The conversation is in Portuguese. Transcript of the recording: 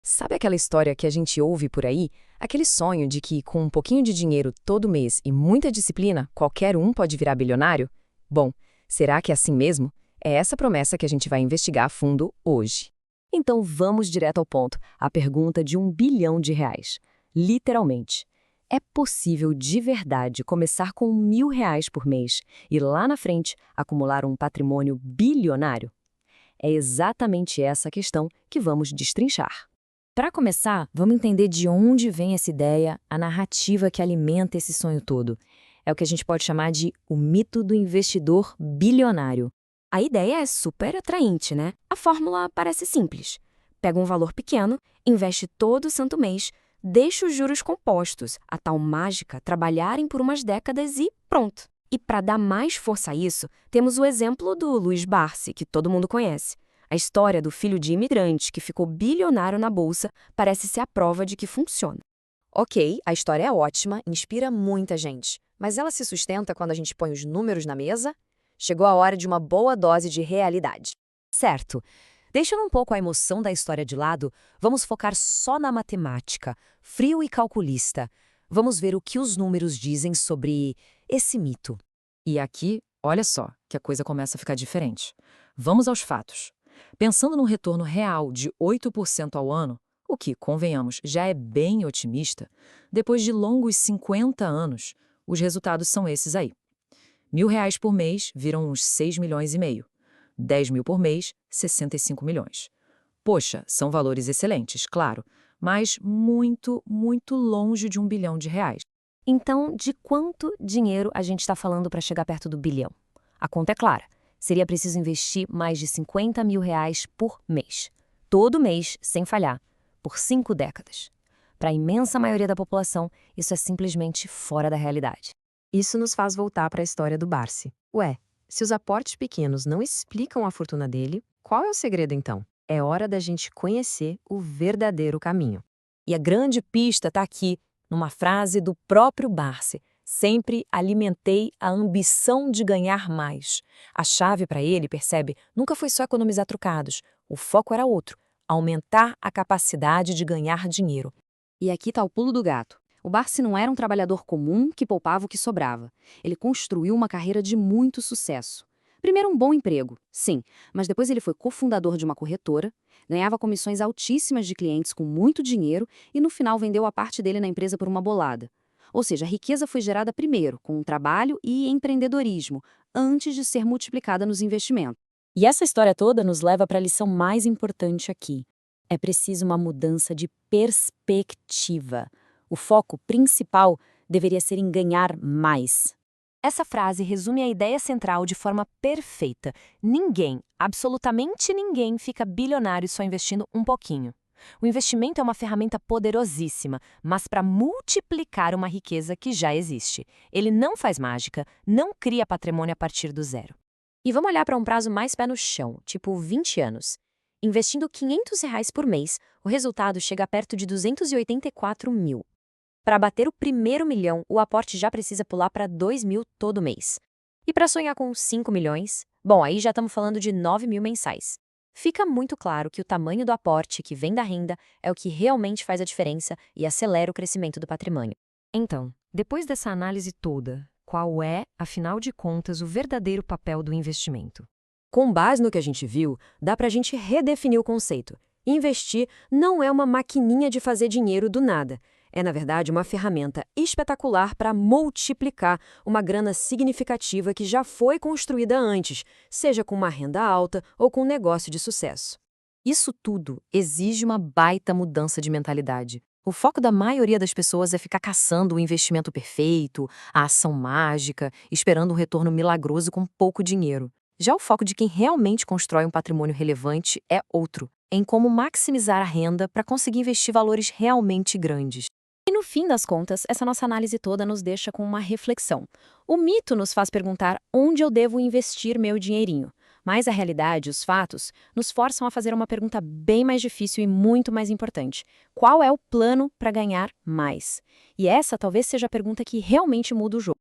Sabe aquela história que a gente ouve por aí? Aquele sonho de que, com um pouquinho de dinheiro todo mês e muita disciplina, qualquer um pode virar bilionário? Bom, será que é assim mesmo? É essa promessa que a gente vai investigar a fundo hoje. Então vamos direto ao ponto, a pergunta de R$ 1 bilhão. Literalmente. É possível de verdade começar com R$ 1.000 por mês e lá na frente acumular um patrimônio bilionário? É exatamente essa a questão que vamos destrinchar. Para começar, vamos entender de onde vem essa ideia, a narrativa que alimenta esse sonho todo. É o que a gente pode chamar de o mito do investidor bilionário. A ideia é super atraente, né? A fórmula parece simples. Pega um valor pequeno, investe todo santo mês, deixa os juros compostos, a tal mágica trabalharem por umas décadas e pronto. E para dar mais força a isso, temos o exemplo do Luiz Barsi, que todo mundo conhece. A história do filho de imigrante que ficou bilionário na bolsa parece ser a prova de que funciona. Ok, a história é ótima, inspira muita gente. Mas ela se sustenta quando a gente põe os números na mesa? Chegou a hora de uma boa dose de realidade. Certo. Deixando um pouco a emoção da história de lado, vamos focar só na matemática, frio e calculista. Vamos ver o que os números dizem sobre esse mito. E aqui, olha só, que a coisa começa a ficar diferente. Vamos aos fatos. Pensando num retorno real de 8% ao ano, o que, convenhamos, já é bem otimista, depois de longos 50 anos, os resultados são esses aí. R$ 1.000 por mês viram uns 6,5 milhões. 10 mil por mês, 65 milhões. Poxa, são valores excelentes, claro, mas muito, muito longe de R$ 1 bilhão. Então, de quanto dinheiro a gente está falando para chegar perto do bilhão? A conta é clara. Seria preciso investir mais de R$ 50 mil por mês. Todo mês, sem falhar, por 5 décadas. Para a imensa maioria da população, isso é simplesmente fora da realidade. Isso nos faz voltar para a história do Barsi. Ué, se os aportes pequenos não explicam a fortuna dele, qual é o segredo então? É hora da gente conhecer o verdadeiro caminho. E a grande pista está aqui, numa frase do próprio Barsi. Sempre alimentei a ambição de ganhar mais. A chave para ele, percebe, nunca foi só economizar trocados. O foco era outro, aumentar a capacidade de ganhar dinheiro. E aqui está o pulo do gato. O Barsi não era um trabalhador comum que poupava o que sobrava. Ele construiu uma carreira de muito sucesso. Primeiro um bom emprego, sim, mas depois ele foi cofundador de uma corretora, ganhava comissões altíssimas de clientes com muito dinheiro e no final vendeu a parte dele na empresa por uma bolada. Ou seja, a riqueza foi gerada primeiro, com o trabalho e empreendedorismo, antes de ser multiplicada nos investimentos. E essa história toda nos leva para a lição mais importante aqui. É preciso uma mudança de perspectiva. O foco principal deveria ser em ganhar mais. Essa frase resume a ideia central de forma perfeita. Ninguém, absolutamente ninguém, fica bilionário só investindo um pouquinho. O investimento é uma ferramenta poderosíssima, mas para multiplicar uma riqueza que já existe. Ele não faz mágica, não cria patrimônio a partir do zero. E vamos olhar para um prazo mais pé no chão, tipo 20 anos. Investindo R$ 500 por mês, o resultado chega perto de 284 mil. Para bater o primeiro milhão, o aporte já precisa pular para 2 mil todo mês. E para sonhar com 5 milhões? Bom, aí já estamos falando de 9 mil mensais. Fica muito claro que o tamanho do aporte que vem da renda é o que realmente faz a diferença e acelera o crescimento do patrimônio. Então, depois dessa análise toda, qual é, afinal de contas, o verdadeiro papel do investimento? Com base no que a gente viu, dá para a gente redefinir o conceito. Investir não é uma maquininha de fazer dinheiro do nada. É, na verdade, uma ferramenta espetacular para multiplicar uma grana significativa que já foi construída antes, seja com uma renda alta ou com um negócio de sucesso. Isso tudo exige uma baita mudança de mentalidade. O foco da maioria das pessoas é ficar caçando o investimento perfeito, a ação mágica, esperando um retorno milagroso com pouco dinheiro. Já o foco de quem realmente constrói um patrimônio relevante é outro, em como maximizar a renda para conseguir investir valores realmente grandes. E no fim das contas, essa nossa análise toda nos deixa com uma reflexão. O mito nos faz perguntar onde eu devo investir meu dinheirinho. Mas a realidade, os fatos, nos forçam a fazer uma pergunta bem mais difícil e muito mais importante. Qual é o plano para ganhar mais? E essa talvez seja a pergunta que realmente muda o jogo.